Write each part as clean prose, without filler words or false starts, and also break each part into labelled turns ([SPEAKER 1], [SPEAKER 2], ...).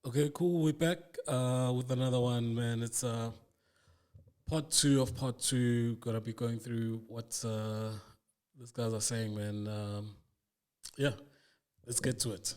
[SPEAKER 1] Okay, cool. We're back with another one, man. It's part two of part two. Gonna be going through what these guys are saying, man. Yeah, let's get to it.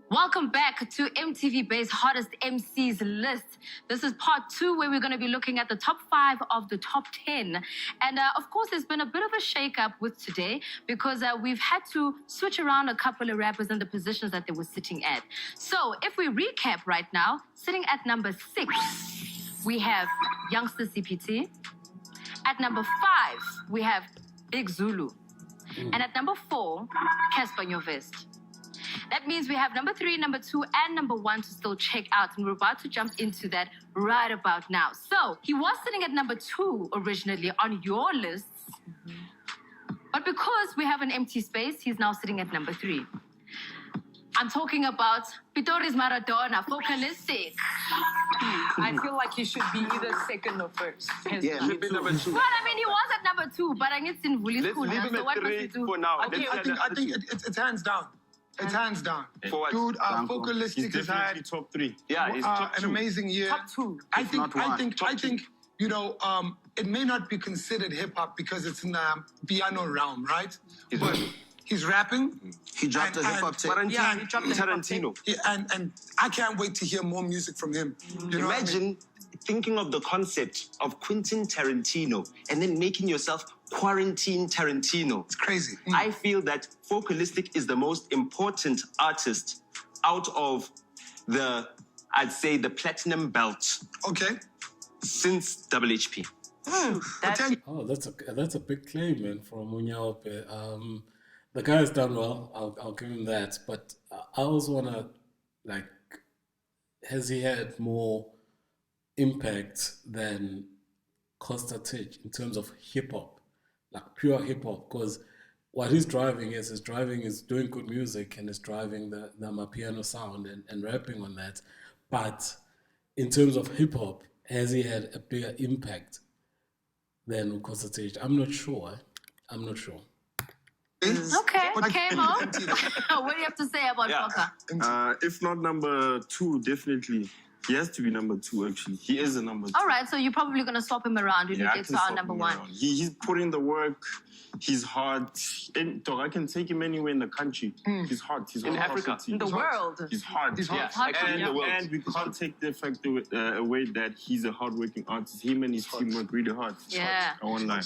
[SPEAKER 2] Welcome back to MTV Base Hottest MCs list. This is part two where we're going to be looking at the top 5 of the top 10. And of course, there's been a bit of a shake-up with today because we've had to switch around a couple of rappers and the positions that they were sitting at. So if we recap right now, sitting at number 6, we have Youngster CPT. At number 5, we have Big Zulu. And at number 4, Casper Nyovest. That means we have number 3, number 2, and number 1 to still check out. And we're about to jump into that right about now. So he was sitting at number 2 originally on your lists. But because we have an empty space, he's now sitting at number 3. I'm talking about Pitori's Maradona, Focalistic.
[SPEAKER 3] I feel like he should be either second or first.
[SPEAKER 4] Yeah, should be number 2.
[SPEAKER 2] Well, I mean, he was at number 2, but I guess in Vuli's
[SPEAKER 4] Let's
[SPEAKER 2] school
[SPEAKER 4] leave
[SPEAKER 2] now.
[SPEAKER 4] him
[SPEAKER 2] So what
[SPEAKER 4] at
[SPEAKER 2] must
[SPEAKER 4] 3
[SPEAKER 2] we do?
[SPEAKER 4] for now.
[SPEAKER 3] Okay,
[SPEAKER 5] I think it's hands down. It's hands down.
[SPEAKER 4] For what?
[SPEAKER 5] Dude,
[SPEAKER 4] He's
[SPEAKER 5] Focalistic has
[SPEAKER 4] definitely
[SPEAKER 5] had
[SPEAKER 4] top 3. Yeah, he's top 2.
[SPEAKER 5] an amazing year.
[SPEAKER 3] Top 2.
[SPEAKER 5] I
[SPEAKER 4] not one.
[SPEAKER 5] think, you know, it may not be considered hip hop because it's in the piano realm, right? But he's rapping.
[SPEAKER 4] He dropped a hip hop tape.
[SPEAKER 3] Yeah, he dropped the hip-hop
[SPEAKER 4] Tarantino.
[SPEAKER 5] And I can't wait to hear more music from him. You know what I mean?
[SPEAKER 6] Imagine thinking of the concept of Quentin Tarantino and then making yourself Quarantine Tarantino.
[SPEAKER 5] It's crazy.
[SPEAKER 6] I feel that Focalistic is the most important artist out of I'd say the platinum belt
[SPEAKER 5] Okay.
[SPEAKER 6] since Double HP.
[SPEAKER 1] Oh, that's a big claim, man, from Munyaope. The guy has done well. I'll give him that. But I also wanna has he had more impact than Costa Titch in terms of hip hop, like pure hip hop? Because what he's driving is doing good music and is driving the Mapiano sound and rapping on that. But in terms of hip hop, has he had a bigger impact than Costa Titch? I'm not sure.
[SPEAKER 2] Okay, Mo. What do you have to say about Foka?
[SPEAKER 4] If not number 2, definitely. He has to be number 2, actually. He is a number 2.
[SPEAKER 2] All right, so you're probably going to swap him around when you
[SPEAKER 4] I
[SPEAKER 2] get
[SPEAKER 4] can
[SPEAKER 2] to our
[SPEAKER 4] swap
[SPEAKER 2] number
[SPEAKER 4] him
[SPEAKER 2] 1.
[SPEAKER 4] around. He's putting the work. He's hard. And dog, I can take him anywhere in the country. He's hard. He's
[SPEAKER 6] In
[SPEAKER 4] hard
[SPEAKER 6] Africa.
[SPEAKER 4] property.
[SPEAKER 3] In the world.
[SPEAKER 4] He's hard.
[SPEAKER 5] He's hard.
[SPEAKER 2] Hard
[SPEAKER 6] in the world.
[SPEAKER 4] And we can't take the fact away that he's a hardworking artist. Him and his team work really hard.
[SPEAKER 2] Yeah.
[SPEAKER 4] I won't lie.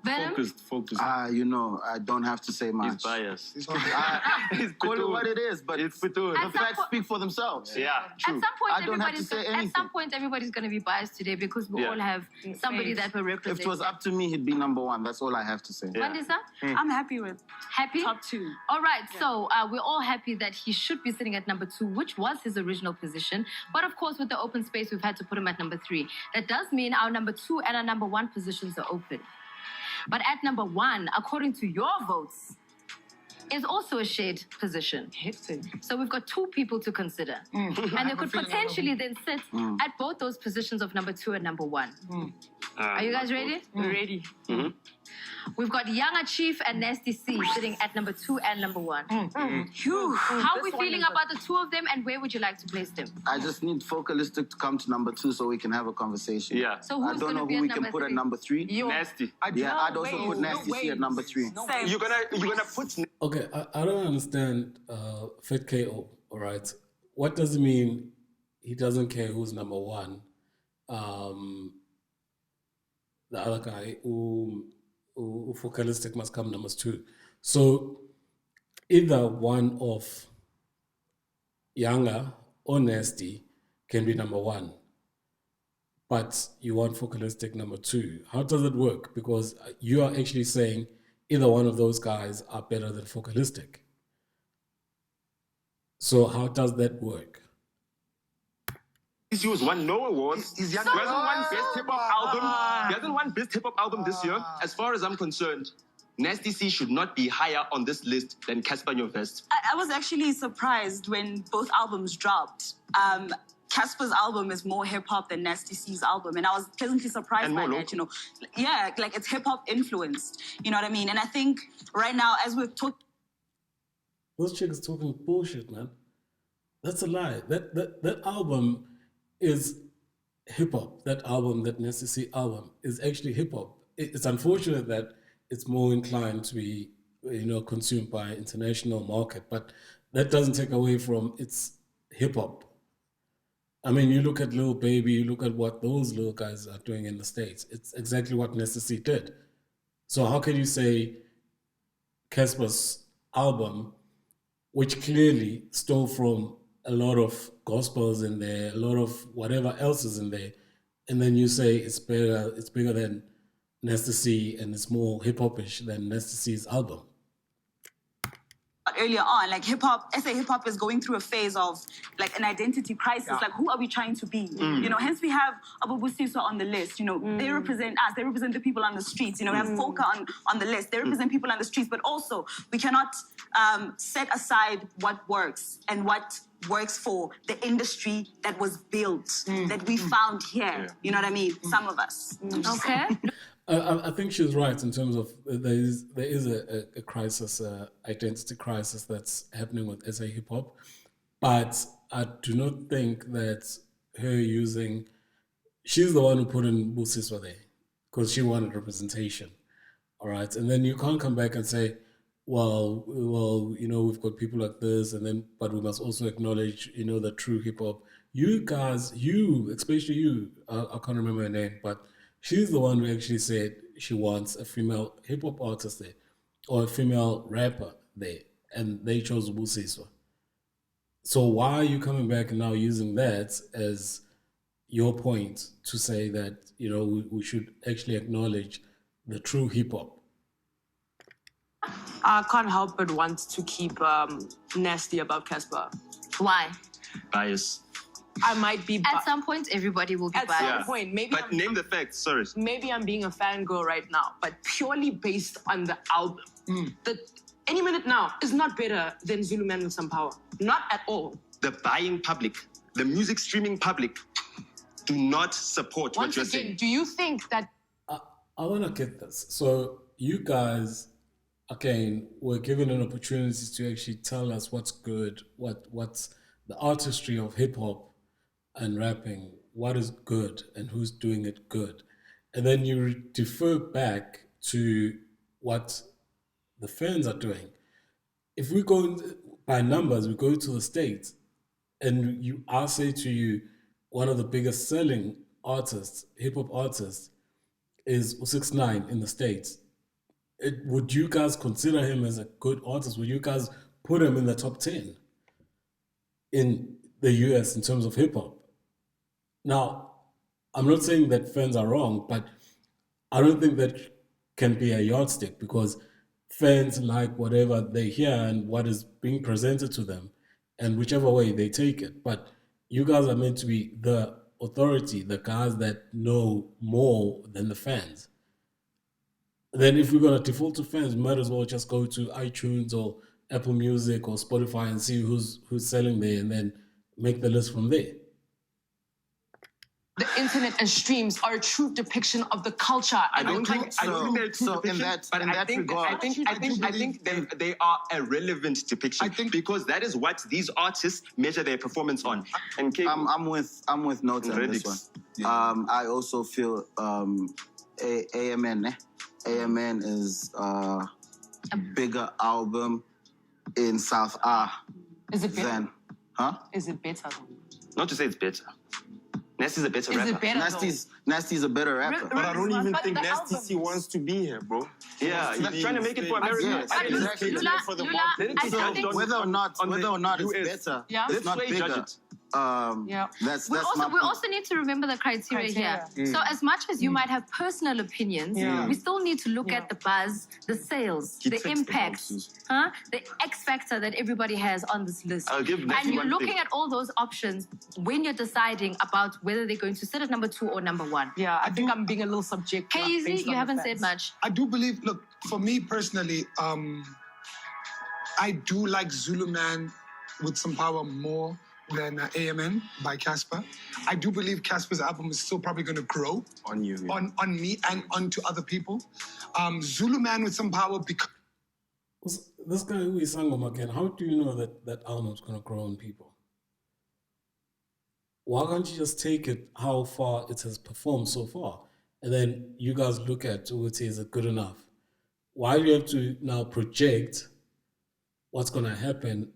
[SPEAKER 2] Venom?
[SPEAKER 4] Focused.
[SPEAKER 7] You know, I don't have to say
[SPEAKER 6] He's
[SPEAKER 7] much.
[SPEAKER 6] biased.
[SPEAKER 7] Call it what it is, but
[SPEAKER 6] It's
[SPEAKER 7] the
[SPEAKER 6] Pitori.
[SPEAKER 2] At some
[SPEAKER 7] facts
[SPEAKER 2] point-
[SPEAKER 7] speak for themselves.
[SPEAKER 6] Yeah,
[SPEAKER 2] At
[SPEAKER 6] true.
[SPEAKER 2] some point,
[SPEAKER 7] I don't have to say anything.
[SPEAKER 2] everybody's going to be biased today because we
[SPEAKER 6] Yeah.
[SPEAKER 2] all have somebody that we're
[SPEAKER 7] If
[SPEAKER 2] representing.
[SPEAKER 7] it was up to me, he'd be number 1. That's all I have to say.
[SPEAKER 6] Yeah.
[SPEAKER 2] Vandisa?
[SPEAKER 3] I'm happy with
[SPEAKER 2] Happy?
[SPEAKER 3] top 2.
[SPEAKER 2] All right, so we're all happy that he should be sitting at number 2, which was his original position. But of course, with the open space, we've had to put him at number 3. That does mean our number 2 and our number 1 positions are open. But at number 1, according to your votes, is also a shared position. So we've got 2 people to consider. And they could potentially then sit at both those positions of number 2 and number 1. Are you guys ready?
[SPEAKER 3] We're ready.
[SPEAKER 2] We've got Younger Chief and Nasty C sitting at number 2 and number 1. How are we
[SPEAKER 3] This one
[SPEAKER 2] feeling
[SPEAKER 3] is
[SPEAKER 2] about the 2 of them, and where would you like to place them?
[SPEAKER 7] I just need Focalistic to come to number 2 so we can have a conversation.
[SPEAKER 6] Yeah.
[SPEAKER 2] So
[SPEAKER 7] I
[SPEAKER 2] who's
[SPEAKER 7] don't
[SPEAKER 2] going to
[SPEAKER 7] know
[SPEAKER 2] be
[SPEAKER 7] who
[SPEAKER 2] at
[SPEAKER 7] we can
[SPEAKER 2] number
[SPEAKER 7] put
[SPEAKER 2] 3?
[SPEAKER 7] at number 3.
[SPEAKER 6] Nasty.
[SPEAKER 7] Yeah, I'd also put Nasty C at number 3.
[SPEAKER 3] Same.
[SPEAKER 6] You're gonna put
[SPEAKER 1] Okay, I don't understand Fit KO, all right? What does it mean he doesn't care who's number 1? The other guy who Focalistic must come number 2. So either one of Younger or Nasty can be number 1, but you want Focalistic number 2. How does it work? Because you are actually saying either one of those guys are better than Focalistic. So how does that work?
[SPEAKER 6] He was won no awards.
[SPEAKER 5] He's young.
[SPEAKER 6] He hasn't won best hip hop album. He hasn't won best hip hop album this year, as far as I'm concerned. Nasty C should not be higher on this list than Casper Nyovest.
[SPEAKER 8] I was actually surprised when both albums dropped. Casper's album is more hip-hop than Nasty C's album, and I was pleasantly surprised by that, you know. Yeah, like it's hip-hop influenced, you know what I mean? And I think right now, as we're talking...
[SPEAKER 1] Those chicks talking bullshit, man. That's a lie. That album is hip-hop. That album, that Nasty C album, is actually hip-hop. It's unfortunate that it's more inclined to be, you know, consumed by international market, but that doesn't take away from its hip-hop. I mean, you look at Lil Baby, you look at what those little guys are doing in the States. It's exactly what Nasty C did. So how can you say Casper's album, which clearly stole from a lot of gospels in there, a lot of whatever else is in there, and then you say it's bigger than Nasty C and it's more hip-hop-ish than Nasty C's album?
[SPEAKER 8] Earlier on, like hip-hop, SA hip-hop is going through a phase of like an identity crisis. Like, who are we trying to be? You know, hence we have Abu Busiswa on the list. You know, they represent us. They represent the people on the streets. You know, we have Folka on the list. They represent people on the streets. But also, we cannot set aside what works and what works for the industry that was built, that we found here. You know what I mean? Some of us.
[SPEAKER 2] Okay.
[SPEAKER 1] I think she's right in terms of there is a crisis, identity crisis that's happening with SA hip hop, but I do not think that her using, she's the one who put in Busiswa there because she wanted representation, all right, and then you can't come back and say, well, you know, we've got people like this, and then but we must also acknowledge, you know, the true hip hop. You guys, especially you, I can't remember her name, but she's the one who actually said she wants a female hip-hop artist there or a female rapper there, and they chose Busiswa. So why are you coming back and now using that as your point to say that, you know, we should actually acknowledge the true hip-hop?
[SPEAKER 3] I can't help but want to keep Nasty above Casper.
[SPEAKER 2] Why?
[SPEAKER 6] Bias.
[SPEAKER 3] I might be...
[SPEAKER 2] At some point, everybody will be
[SPEAKER 3] At
[SPEAKER 2] biased.
[SPEAKER 3] some point, maybe...
[SPEAKER 6] But name the facts, sorry.
[SPEAKER 3] Maybe I'm being a fangirl right now, but purely based on the album. Any Minute Now is not better than Zulu Man with Some Power. Not at all.
[SPEAKER 6] The buying public, the music streaming public, do not support what you're
[SPEAKER 3] Once again,
[SPEAKER 6] saying.
[SPEAKER 3] do you think that...
[SPEAKER 1] I want to get this. So you guys, again, were given an opportunity to actually tell us what's good, what's the artistry of hip-hop and rapping, what is good and who's doing it good. And then you defer back to what the fans are doing. If we go by numbers, we go to the States, and I'll say to you, one of the biggest selling artists, hip-hop artists, is 6ix9ine in the States. Would you guys consider him as a good artist? Would you guys put him in the top 10 in the US in terms of hip-hop? Now, I'm not saying that fans are wrong, but I don't think that can be a yardstick because fans like whatever they hear and what is being presented to them, and whichever way they take it. But you guys are meant to be the authority, the guys that know more than the fans. Then if we're going to default to fans, we might as well just go to iTunes or Apple Music or Spotify and see who's selling there and then make the list from there.
[SPEAKER 3] The internet and streams are a true depiction of the culture.
[SPEAKER 6] I don't think they're true
[SPEAKER 7] so in
[SPEAKER 6] depiction,
[SPEAKER 7] that-
[SPEAKER 6] but
[SPEAKER 7] in that regard,
[SPEAKER 6] I think they are a relevant depiction because that is what these artists measure their performance on. And
[SPEAKER 7] I'm with Nota on this one. I also feel AMN. AMN is a bigger album in South
[SPEAKER 3] Is it better?
[SPEAKER 7] than, huh?
[SPEAKER 3] Is it better?
[SPEAKER 6] not to say it's better. Nasty's a better
[SPEAKER 3] Is
[SPEAKER 6] rapper.
[SPEAKER 3] it better?
[SPEAKER 7] Nasty's a better rapper.
[SPEAKER 4] But I don't even
[SPEAKER 3] But
[SPEAKER 4] think
[SPEAKER 3] the
[SPEAKER 4] Nasty
[SPEAKER 3] album-
[SPEAKER 4] C wants to be here, bro.
[SPEAKER 6] Yeah, he's trying to make it for America.
[SPEAKER 7] Yes,
[SPEAKER 6] I
[SPEAKER 7] exactly.
[SPEAKER 6] mean,
[SPEAKER 2] Lula,
[SPEAKER 4] for the
[SPEAKER 2] Lula,
[SPEAKER 6] Let it be
[SPEAKER 2] I
[SPEAKER 6] judged
[SPEAKER 2] think
[SPEAKER 6] on-
[SPEAKER 7] Whether or not
[SPEAKER 6] on the
[SPEAKER 7] it's
[SPEAKER 6] US.
[SPEAKER 7] better,
[SPEAKER 3] Yeah.
[SPEAKER 7] it's
[SPEAKER 6] Let's
[SPEAKER 7] not
[SPEAKER 6] play
[SPEAKER 7] bigger.
[SPEAKER 6] judge it.
[SPEAKER 7] That's
[SPEAKER 2] We
[SPEAKER 7] my
[SPEAKER 2] also need to remember the criteria here. So as much as you might have personal opinions, we still need to look at the buzz, the sales, the impact, the X factor that everybody has on this list.
[SPEAKER 6] I'll give
[SPEAKER 2] and you're looking at all those options when you're deciding about whether they're going to sit at number 2 or number 1.
[SPEAKER 3] Yeah, I think I'm being a little subjective.
[SPEAKER 2] Hazy, you haven't said much.
[SPEAKER 5] I do believe, look, for me personally, I do like Zulu Man with Some Power more than AMN by Casper. I do believe Casper's album is still probably going to grow
[SPEAKER 4] On you.
[SPEAKER 5] on me and onto other people. Zulu Man with Some Power because
[SPEAKER 1] This guy who is Sangoma again, how do you know that that album's going to grow on people? Why can't you just take it how far it has performed so far? And then you guys look at what is it good enough? Why do you have to now project what's going to happen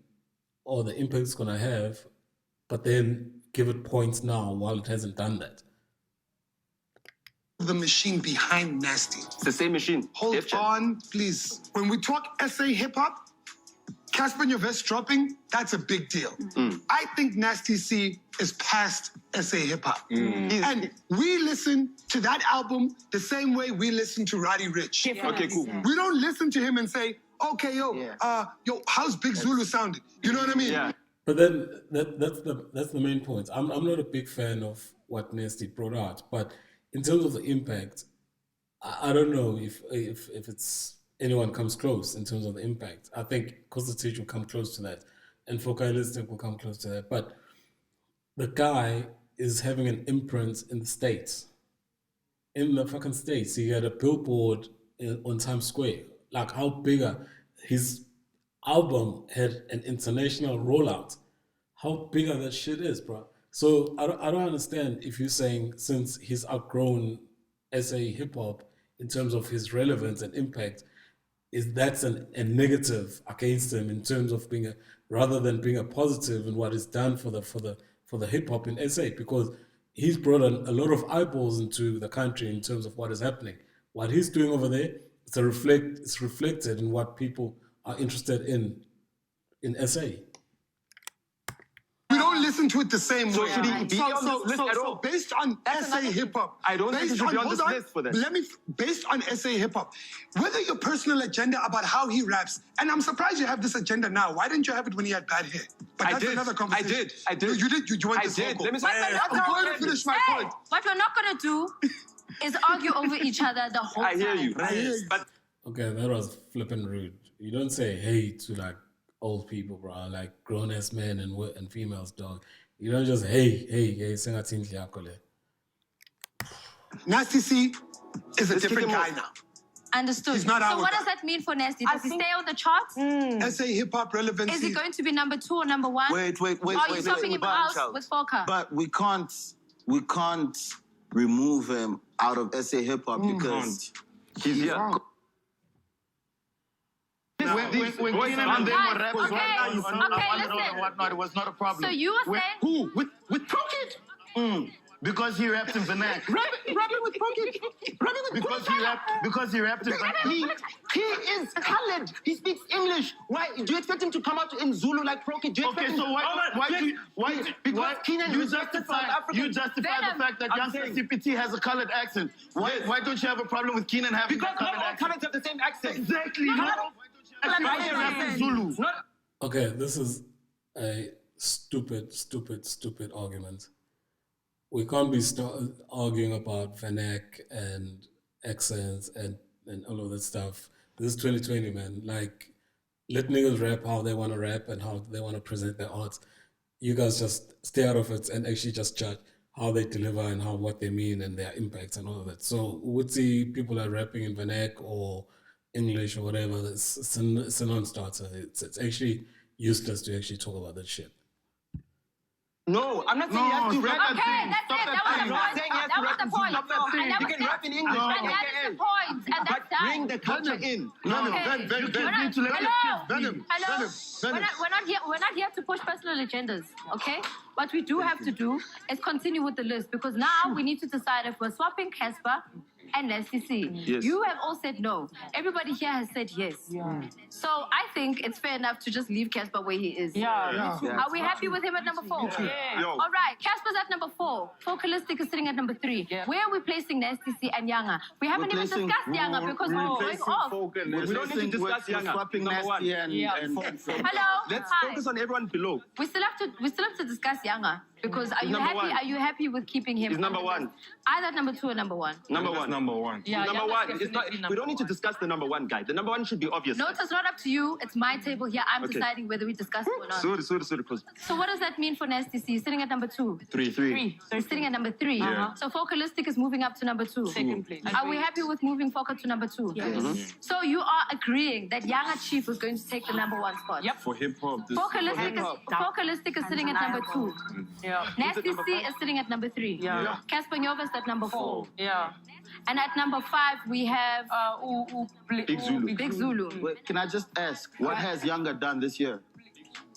[SPEAKER 1] or the impact it's going to have, but then give it points now while it hasn't done that?
[SPEAKER 5] the machine behind Nasty.
[SPEAKER 6] It's the same machine.
[SPEAKER 5] Hold on, please. When we talk SA hip hop, Casper and your vest dropping, that's a big deal. I think Nasty C is past SA hip hop. And we listen to that album the same way we listen to Roddy Rich.
[SPEAKER 6] Okay, cool.
[SPEAKER 5] We don't listen to him and say, okay, yo, how's Big Zulu sounding? You know what I mean?
[SPEAKER 6] Yeah.
[SPEAKER 1] But then that's the main point. I'm not a big fan of what Nasty brought out, but in terms of the impact, I don't know if it's anyone comes close in terms of the impact. I think Constitute will come close to that, and Focalistic will come close to that. But the guy is having an imprint in the States. In the fucking States, he had a billboard on Times Square. Like how bigger his album had an international rollout. How bigger that shit is, bro. So I don't understand if you're saying since he's outgrown SA hip hop in terms of his relevance and impact, is that's a negative against him in terms of being rather than being a positive in what is done for the hip hop in SA, because he's brought a lot of eyeballs into the country in terms of what is happening. What he's doing over there, it's reflected in what people are interested in SA.
[SPEAKER 5] We don't listen to it the same
[SPEAKER 6] So
[SPEAKER 5] way.
[SPEAKER 6] should he be on this list at all?
[SPEAKER 5] Based on SA hip hop,
[SPEAKER 6] I don't think he should be on this list for that.
[SPEAKER 5] Based on SA hip hop, whether your personal agenda about how he raps, and I'm surprised you have this agenda now. Why didn't you have it when he had bad hair? But that's another conversation.
[SPEAKER 6] I did.
[SPEAKER 5] You did. You went this vocal.
[SPEAKER 6] Let me say,
[SPEAKER 5] I'm going to finish my point.
[SPEAKER 2] What we're not going to do is argue over each other the whole time.
[SPEAKER 5] I hear you.
[SPEAKER 6] But
[SPEAKER 1] Okay, that was flipping rude. You don't say hey to like old people, bro, like grown-ass men and females, dog. You don't just hey, sing a thing yakole.
[SPEAKER 5] Nasty C is a different guy now.
[SPEAKER 2] Understood.
[SPEAKER 5] He's not
[SPEAKER 2] so
[SPEAKER 5] our
[SPEAKER 2] what
[SPEAKER 5] guy.
[SPEAKER 2] does that mean for Nasty? Does he stay on the charts?
[SPEAKER 5] SA hip hop relevancy.
[SPEAKER 2] Is he going to be number 2 or number 1?
[SPEAKER 7] Wait.
[SPEAKER 2] Are you swapping him out with Foka?
[SPEAKER 7] But we can't remove him out of SA hip hop because
[SPEAKER 6] he's here.
[SPEAKER 9] When Keenan and them were rappers,
[SPEAKER 2] okay, listen.
[SPEAKER 9] whatnot, it was not a problem.
[SPEAKER 2] So you were saying...
[SPEAKER 9] Who? With Prokit? Because he rapped in vernac.
[SPEAKER 3] Rapping with Prokit. Rapping with
[SPEAKER 9] Because he rapped in vernac.
[SPEAKER 3] He is colored. He speaks English. Why do you expect him to come out in Zulu like Prokit? Do you expect
[SPEAKER 9] Okay,
[SPEAKER 3] him
[SPEAKER 9] so why
[SPEAKER 3] Keenan
[SPEAKER 9] you
[SPEAKER 3] rejected
[SPEAKER 9] justify
[SPEAKER 3] South African.
[SPEAKER 9] the fact that Youngster
[SPEAKER 3] saying-
[SPEAKER 9] CPT has a colored accent? Why don't you have a problem with Keenan having
[SPEAKER 3] Because
[SPEAKER 9] a colored
[SPEAKER 3] not all
[SPEAKER 9] accent?
[SPEAKER 3] colors have the same accent.
[SPEAKER 9] Exactly. Why are you rapping Zulu?
[SPEAKER 1] Okay, this is a stupid argument. We can't be arguing about vernac and accents and all of that stuff. This is 2020, man. Like, let niggas rap how they want to rap and how they want to present their art. You guys just stay out of it and actually just judge how they deliver and what they mean and their impact and all of that. So, would see people are rapping in vernac or English or whatever, it's a non-starter. It's actually useless to actually talk about that shit.
[SPEAKER 3] No, I'm not saying you have to rap.
[SPEAKER 2] Okay, that's it. That was the point.
[SPEAKER 3] Stop that thing. You can rap in English.
[SPEAKER 2] And that is the point. And that's done.
[SPEAKER 3] Bring the culture in.
[SPEAKER 5] Venom.
[SPEAKER 2] We're not here to push personal agendas, okay? What we do have to do is continue with the list, because now we need to decide if we're swapping Casper and Nasty C.
[SPEAKER 6] Yes.
[SPEAKER 2] You have all said no. Everybody here has said yes. So I think it's fair enough to just leave Casper where he is. Are we happy with him at number 4?
[SPEAKER 6] Yo.
[SPEAKER 2] All right, Casper's at number 4. Focalistic is sitting at number 3. Where are we placing Nasty C and Younger? We haven't even
[SPEAKER 7] placing-
[SPEAKER 2] discussed Younger because we're going off.
[SPEAKER 6] We don't need to discuss Younger.
[SPEAKER 7] Swapping
[SPEAKER 6] Number one.
[SPEAKER 7] Nasty and
[SPEAKER 2] Hello.
[SPEAKER 6] Let's
[SPEAKER 2] Hi.
[SPEAKER 6] focus on everyone below.
[SPEAKER 2] We still have to discuss Younger because are you
[SPEAKER 6] number
[SPEAKER 2] happy?
[SPEAKER 6] one.
[SPEAKER 2] Are you happy with keeping him?
[SPEAKER 6] He's number
[SPEAKER 2] on the
[SPEAKER 6] one.
[SPEAKER 2] list? Either at number 2 or number 1.
[SPEAKER 6] Number one.
[SPEAKER 4] Number one.
[SPEAKER 3] Yeah,
[SPEAKER 6] Number
[SPEAKER 3] Younger's
[SPEAKER 6] one. It's not,
[SPEAKER 3] definitely
[SPEAKER 6] we
[SPEAKER 3] number
[SPEAKER 6] don't need to
[SPEAKER 3] one.
[SPEAKER 6] discuss the number 1 guy. The number 1 should be obvious.
[SPEAKER 2] No, it's not up to you. It's my table here. I'm
[SPEAKER 6] Okay.
[SPEAKER 2] deciding whether we discuss it or not.
[SPEAKER 6] Sorry, close.
[SPEAKER 2] So what does that mean for Nasty C? He's sitting at number 2.
[SPEAKER 4] Three.
[SPEAKER 2] He's sitting at number 3. So Focalistic is moving up to number 2.
[SPEAKER 3] Second place.
[SPEAKER 2] Are we happy with moving Foca to number 2? Yes. So you are agreeing that Younger Chief is going to take the number 1 spot.
[SPEAKER 3] Yep.
[SPEAKER 4] For hip hop, this
[SPEAKER 2] Focalistic is sitting at number 2.
[SPEAKER 3] Yeah.
[SPEAKER 2] Nasty C is sitting at number 3.
[SPEAKER 3] Yeah.
[SPEAKER 2] Casper Nyova is at number 4.
[SPEAKER 3] Yeah.
[SPEAKER 2] And at number 5 we have
[SPEAKER 6] Big Zulu.
[SPEAKER 2] Big Zulu.
[SPEAKER 7] Wait, can I just ask, what has Younger done this year?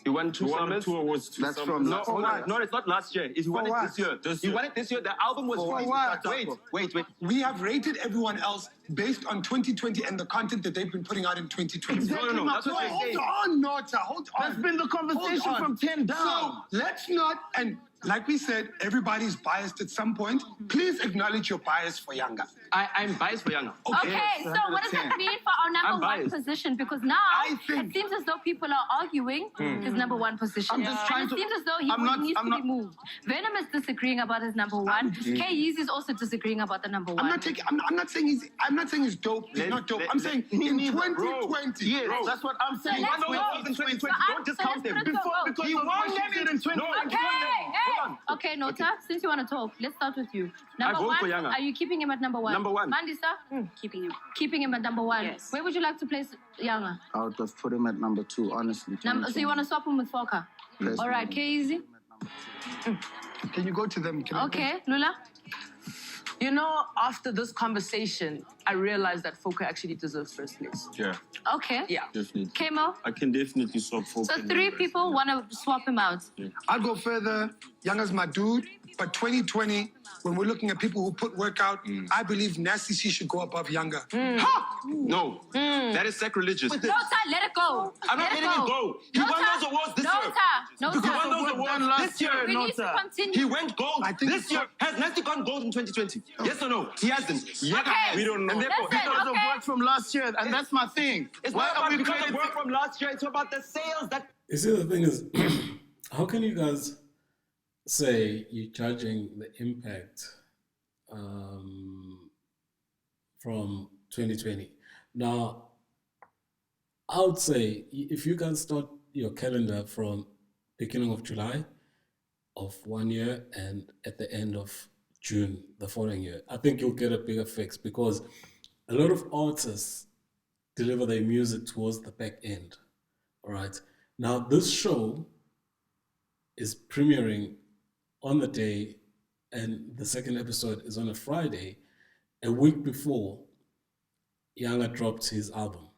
[SPEAKER 6] He won 2
[SPEAKER 4] one
[SPEAKER 6] summers.
[SPEAKER 4] 2 awards.
[SPEAKER 7] That's from
[SPEAKER 6] No, no, it's not last year. He won it
[SPEAKER 5] what?
[SPEAKER 6] this year.
[SPEAKER 4] This
[SPEAKER 6] He
[SPEAKER 4] year.
[SPEAKER 6] won it this year. The album was
[SPEAKER 5] For what?
[SPEAKER 6] Wait.
[SPEAKER 5] We have rated everyone else based on 2020 and the content that they've been putting out in 2020.
[SPEAKER 6] No, that's what
[SPEAKER 5] Hold
[SPEAKER 6] you're saying.
[SPEAKER 5] on, Nota, hold on.
[SPEAKER 9] That's been the conversation
[SPEAKER 5] Hold on.
[SPEAKER 9] from 10 down.
[SPEAKER 5] So let's not, and like we said, everybody's biased at some point. Please acknowledge your bias for Younger.
[SPEAKER 6] I'm biased for Younger.
[SPEAKER 2] Okay, so what does that mean for our
[SPEAKER 6] I'm
[SPEAKER 2] number 1
[SPEAKER 6] biased.
[SPEAKER 2] position? Because now
[SPEAKER 5] I think-
[SPEAKER 2] it seems as though people are arguing his number 1 position.
[SPEAKER 7] I'm just trying
[SPEAKER 2] and it
[SPEAKER 7] to-
[SPEAKER 2] seems as though he
[SPEAKER 7] I'm not-
[SPEAKER 2] needs
[SPEAKER 7] I'm
[SPEAKER 2] to
[SPEAKER 7] not-
[SPEAKER 2] be moved. Venom is disagreeing about his number 1. K-Yeezy is also disagreeing about the number 1.
[SPEAKER 5] I'm not saying he's dope. He's not dope. I'm saying in 2020.
[SPEAKER 7] Yes, that's what I'm saying.
[SPEAKER 2] let's
[SPEAKER 6] He won
[SPEAKER 2] go.
[SPEAKER 6] those in 2020.
[SPEAKER 2] So
[SPEAKER 6] Don't discount
[SPEAKER 2] let's
[SPEAKER 6] them.
[SPEAKER 2] put it to a vote.
[SPEAKER 9] Because
[SPEAKER 6] He
[SPEAKER 9] of
[SPEAKER 6] won
[SPEAKER 9] what
[SPEAKER 6] them
[SPEAKER 9] you did in 2020.
[SPEAKER 2] Okay, Nota, since you want to talk, let's start with you. Number
[SPEAKER 6] vote
[SPEAKER 2] 1,
[SPEAKER 6] for Younger.
[SPEAKER 2] are you keeping him at number 1?
[SPEAKER 6] Number 1.
[SPEAKER 2] Mandisa?
[SPEAKER 8] Keeping him.
[SPEAKER 2] Keeping him at number 1.
[SPEAKER 8] Yes.
[SPEAKER 2] Where would you like to place Younger?
[SPEAKER 7] I would have put him at number 2, honestly.
[SPEAKER 2] So you want to swap him with Foca?
[SPEAKER 7] Yes,
[SPEAKER 2] All right, K-Easy?
[SPEAKER 5] Can you go to them? Can I go?
[SPEAKER 2] Okay, Lula?
[SPEAKER 3] You know, after this conversation, I realized that Foca actually deserves first place.
[SPEAKER 4] Yeah,
[SPEAKER 2] Okay.
[SPEAKER 3] Yeah.
[SPEAKER 4] definitely.
[SPEAKER 2] Kemo?
[SPEAKER 4] I can definitely swap for.
[SPEAKER 2] So 3 people want to swap him out.
[SPEAKER 5] I'll go further. Younger's my dude. But 2020, when we're looking at people who put work out, I believe Nasty C should go above Younger.
[SPEAKER 6] No, that is sacrilegious.
[SPEAKER 2] Nota, let it go.
[SPEAKER 6] I'm not
[SPEAKER 2] Let
[SPEAKER 6] letting it go. He won those awards this year.
[SPEAKER 2] Nota.
[SPEAKER 6] He won those awards this year.
[SPEAKER 2] We need to continue.
[SPEAKER 6] He went gold
[SPEAKER 5] I think
[SPEAKER 6] this year. Has Nasty gone gold in 2020? Yes or no? He hasn't. Yeah,
[SPEAKER 2] Okay.
[SPEAKER 6] we don't know.
[SPEAKER 9] And therefore,
[SPEAKER 2] Listen,
[SPEAKER 9] because of
[SPEAKER 2] okay.
[SPEAKER 9] work from last year, and that's my thing.
[SPEAKER 6] It's
[SPEAKER 9] Why
[SPEAKER 6] not
[SPEAKER 9] are
[SPEAKER 6] about
[SPEAKER 9] we
[SPEAKER 6] because of
[SPEAKER 9] creating?
[SPEAKER 6] work from last year. It's about the sales that.
[SPEAKER 1] You see, the thing is, how can you guys say you're judging the impact from 2020? Now, I would say if you can start your calendar from beginning of July of 1 year and at the end of June the following year, I think you'll get a bigger fix because a lot of artists deliver their music towards the back end. All right. Now, this show is premiering on the day, and the second episode is on a Friday, a week before Younger dropped his album.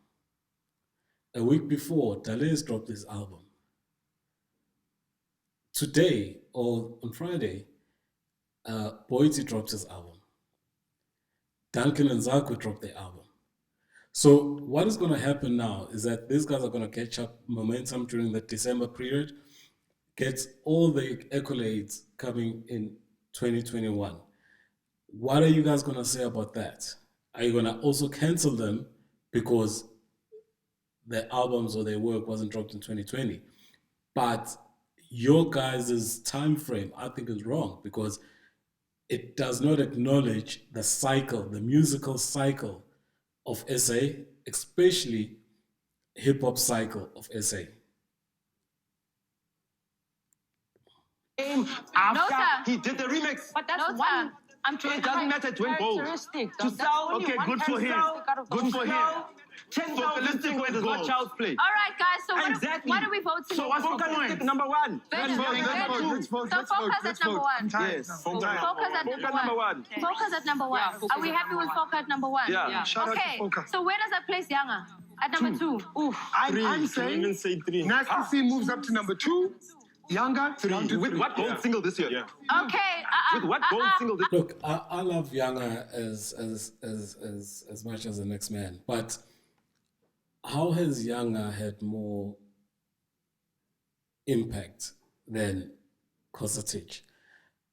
[SPEAKER 1] A week before Dale's dropped his album. Today, or on Friday, Boiti dropped his album. Duncan and Zarko dropped their album. So what is going to happen now is that these guys are going to catch up momentum during the December period, get all the accolades coming in 2021. What are you guys going to say about that? Are you going to also cancel them because their albums or their work wasn't dropped in 2020? But your guys' time frame, I think, is wrong because it does not acknowledge the cycle, the musical cycle of SA, especially hip-hop cycle of SA.
[SPEAKER 6] After
[SPEAKER 2] No, sir.
[SPEAKER 6] he did the remix.
[SPEAKER 3] But that's
[SPEAKER 2] Nota,
[SPEAKER 3] one.
[SPEAKER 2] I'm trying
[SPEAKER 6] It doesn't matter, it went gold.
[SPEAKER 3] Characteristic.
[SPEAKER 6] To
[SPEAKER 3] That's
[SPEAKER 6] sell,
[SPEAKER 3] only
[SPEAKER 9] okay,
[SPEAKER 3] one
[SPEAKER 9] good for him.
[SPEAKER 3] characteristic out of
[SPEAKER 9] Good
[SPEAKER 3] those.
[SPEAKER 9] for him.
[SPEAKER 3] No.
[SPEAKER 6] 10,000
[SPEAKER 9] Focalistic
[SPEAKER 6] sequels
[SPEAKER 9] went
[SPEAKER 6] is not
[SPEAKER 9] gold.
[SPEAKER 6] child's play.
[SPEAKER 2] All right, guys. So
[SPEAKER 6] Exactly.
[SPEAKER 2] what are we voting?
[SPEAKER 9] So what's the
[SPEAKER 6] Focalistic
[SPEAKER 9] point?
[SPEAKER 6] number 1.
[SPEAKER 2] Venom,
[SPEAKER 5] Let's
[SPEAKER 2] Venom.
[SPEAKER 5] vote, let's vote,
[SPEAKER 2] So
[SPEAKER 5] let's vote,
[SPEAKER 2] Focus
[SPEAKER 5] let's
[SPEAKER 2] at number
[SPEAKER 5] vote.
[SPEAKER 2] 1.
[SPEAKER 5] I'm tired
[SPEAKER 6] Yes.
[SPEAKER 5] now.
[SPEAKER 2] Focus at number
[SPEAKER 6] number
[SPEAKER 2] 1.
[SPEAKER 6] 1.
[SPEAKER 2] Focus at number 1.
[SPEAKER 3] Yeah, Focus
[SPEAKER 2] Are we
[SPEAKER 3] at
[SPEAKER 2] happy
[SPEAKER 3] number
[SPEAKER 2] with
[SPEAKER 3] one.
[SPEAKER 2] Focus at number 1?
[SPEAKER 6] Yeah.
[SPEAKER 5] Shout out to
[SPEAKER 2] Okay.
[SPEAKER 5] Focus.
[SPEAKER 2] So where does that place Younger? At number 2.
[SPEAKER 3] Oof.
[SPEAKER 5] I'm
[SPEAKER 4] Can
[SPEAKER 5] saying
[SPEAKER 4] even say 3.
[SPEAKER 5] Nasty C moves up to number 2. Younger, down to
[SPEAKER 6] With
[SPEAKER 5] 3.
[SPEAKER 6] what gold single this year?
[SPEAKER 4] Yeah.
[SPEAKER 2] Okay.
[SPEAKER 6] With what gold single this
[SPEAKER 1] Look, I love Younger as much as the next man, but how has Younger had more impact than Kosatic?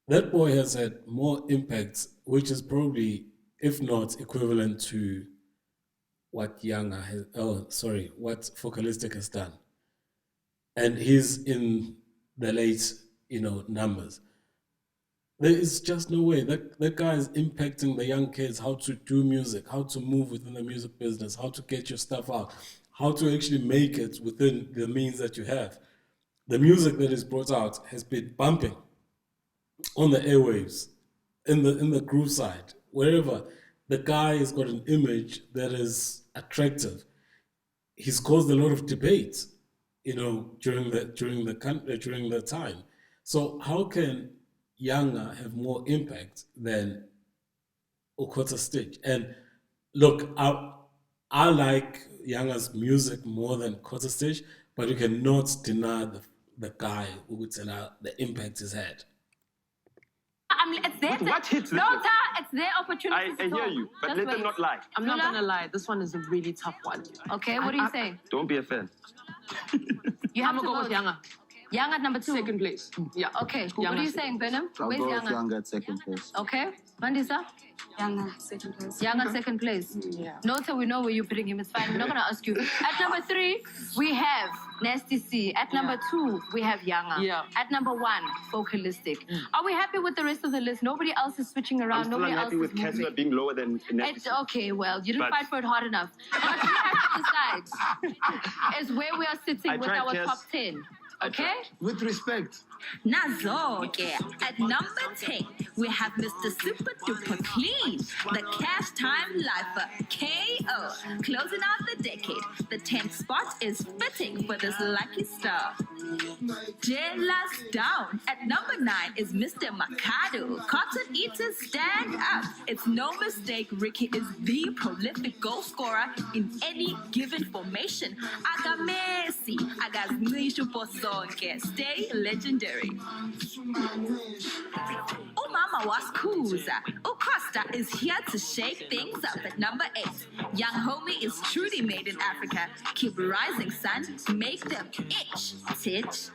[SPEAKER 1] That boy has had more impact, which is probably, if not equivalent to what Younger has, what Focalistic has done. And he's in the late, numbers. There is just no way. That guy is impacting the young kids, how to do music, how to move within the music business, how to get your stuff out, how to actually make it within the means that you have. The music that is brought out has been bumping on the airwaves, in the groove side, wherever. The guy has got an image that is attractive. He's caused a lot of debate, during the time. So how can Younger have more impact than Okota Stitch? And look, I like Younger's music more than Okota Stitch, but you cannot deny the guy who would say the impact he's had.
[SPEAKER 2] It's their
[SPEAKER 6] what hits this
[SPEAKER 2] No,
[SPEAKER 6] year?
[SPEAKER 2] it's their opportunity.
[SPEAKER 6] I hear you, but let them not lie.
[SPEAKER 3] I'm not gonna lie. This one is a really tough one.
[SPEAKER 2] Okay, what do you say?
[SPEAKER 6] Don't be a fan.
[SPEAKER 2] You have
[SPEAKER 3] I'm
[SPEAKER 2] to
[SPEAKER 3] gonna go with
[SPEAKER 2] vote.
[SPEAKER 3] Younger.
[SPEAKER 2] Young at number 2.
[SPEAKER 3] Second place. Yeah.
[SPEAKER 2] Okay, what are you saying, Venom?
[SPEAKER 7] I'll
[SPEAKER 2] Where's
[SPEAKER 7] go with
[SPEAKER 2] Younger?
[SPEAKER 7] Younger at second place.
[SPEAKER 2] Okay, Mandisa?
[SPEAKER 8] Younger, second place.
[SPEAKER 2] Young at second place.
[SPEAKER 3] Yeah.
[SPEAKER 2] Nota, we know where you're putting him. It's fine. We're not going to ask you. At number 3, we have Nasty C. At number 2, we have Younger.
[SPEAKER 3] Yeah.
[SPEAKER 2] At number 1, Focalistic. Are we happy with the rest of the list? Nobody else is switching around.
[SPEAKER 6] I'm still
[SPEAKER 2] Nobody else
[SPEAKER 6] unhappy with
[SPEAKER 2] is moving.
[SPEAKER 6] Casper being lower than
[SPEAKER 2] It's okay. Well, you didn't
[SPEAKER 6] But-
[SPEAKER 2] fight for it hard enough. What we have to decide is where we are sitting
[SPEAKER 6] I
[SPEAKER 2] with
[SPEAKER 6] tried,
[SPEAKER 2] our
[SPEAKER 6] Cass.
[SPEAKER 2] top 10. Okay?
[SPEAKER 5] With respect.
[SPEAKER 8] Nazoke. At number 10, we have Mr. Super Duper Clean, the Cash Time Lifer, KO. Closing out the decade, the 10th spot is fitting for this lucky star. Jealous Down. At number 9 is Mr. Makado. Cotton Eaters stand up. It's no mistake, Ricky is the prolific goal scorer in any given formation. I got Messi, I got Nishu Posonke. Stay legendary. Umama Waskuza. Ucosta is here to shake things up at number 8. Young homie is truly made in Africa. Keep rising, son. Make them itch, titch.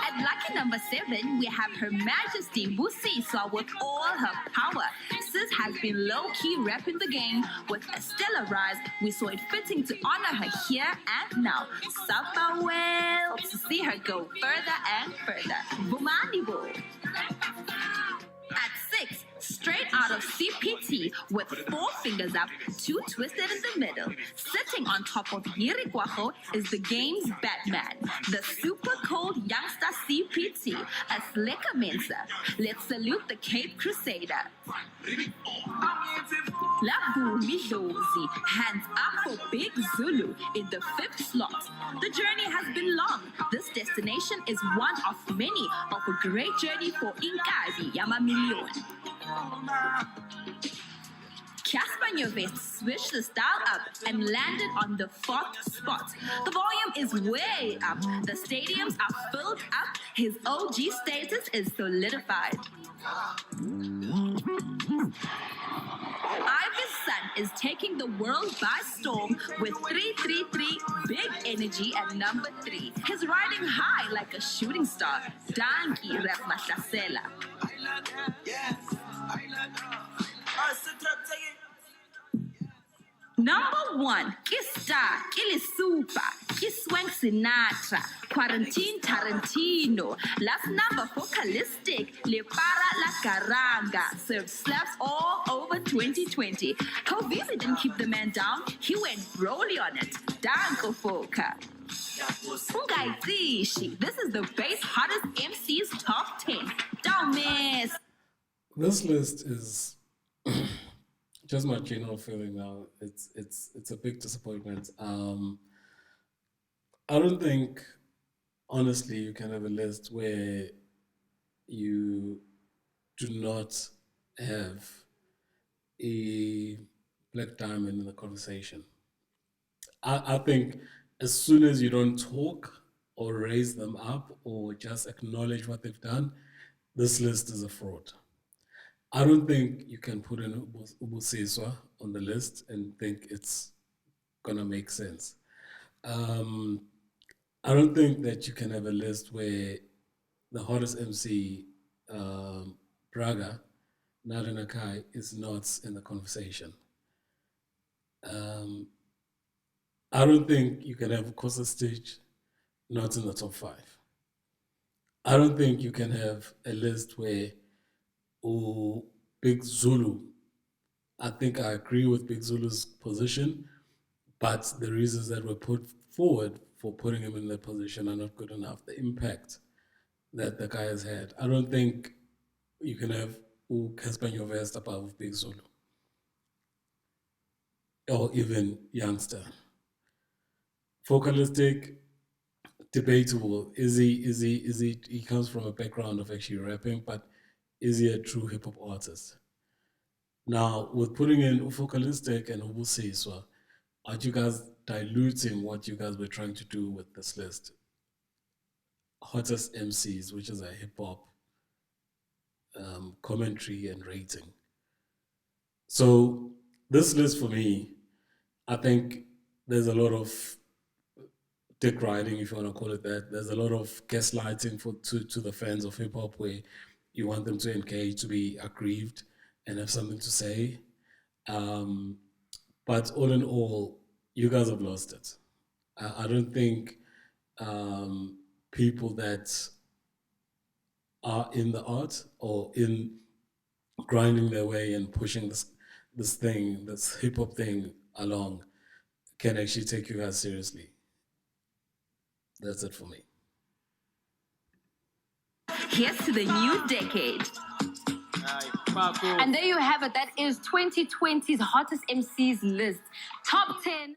[SPEAKER 8] At lucky number 7, we have Her Majesty Busiswa with all her power. Sis has been low-key repping the game. With a stellar rise, we saw it fitting to honor her here and now. Suffer well to see her go further and further. Bumani Bo. At 6, straight out of CPT with 4 fingers up, 2 twisted in the middle. Sitting on top of Yirikwaho is the game's Batman, the super cold youngster CPT, a slicker mensa. Let's salute the Cape Crusader. Labu Midozi, hands up for Big Zulu in the 5th slot. The journey has been long. This destination is one of many of a great journey for Inkabi Yamamilion. Casper Nyovest switched the style up and landed on the 4th spot. The volume is way up. The stadiums are filled up. His OG status is solidified. Ivy's son is taking the world by storm with 333 big energy at number 3. He's riding high like a shooting star. Danki Rapmasasela. Number 1, Kista, Kili Super, Kiswank Sinatra, Quarantine Tarantino. Last number, Focalistic, Le Para La Caranga, served slaps all over 2020. Kovizi didn't keep the man down, he went Broly on it. Danko Foka. Ungaizishi, this is the Base Hottest MC's top 10. Don't miss.
[SPEAKER 1] This list is just my general feeling now. It's a big disappointment. I don't think, honestly, you can have a list where you do not have a black diamond in the conversation. I think as soon as you don't talk or raise them up or just acknowledge what they've done, this list is a fraud. I don't think you can put in Ubusiswa on the list and think it's gonna make sense. I don't think that you can have a list where the hottest MC, Braga, Nadanakai, is not in the conversation. I don't think you can have Costa Stage not in the top 5. I don't think you can have a list where Big Zulu. I think I agree with Big Zulu's position, but the reasons that were put forward for putting him in that position are not good enough. The impact that the guy has had. I don't think you can have Casper Nyovest above Big Zulu. Or even Youngster. Focalistic, debatable. He comes from a background of actually rapping, but is he a true hip hop artist? Now, with putting in Focalistic and Ubusiswa, aren't you guys diluting what you guys were trying to do with this list? Hottest MCs, which is a hip hop commentary and rating. So this list for me, I think there's a lot of dick riding, if you want to call it that. There's a lot of gaslighting to the fans of hip hop where you want them to engage, to be aggrieved and have something to say. But all in all, you guys have lost it. I don't think people that are in the art or in grinding their way and pushing this hip hop thing along can actually take you guys seriously. That's it for me.
[SPEAKER 2] Here's to the new decade. And there you have it. That is 2020's hottest MCs list. Top 10.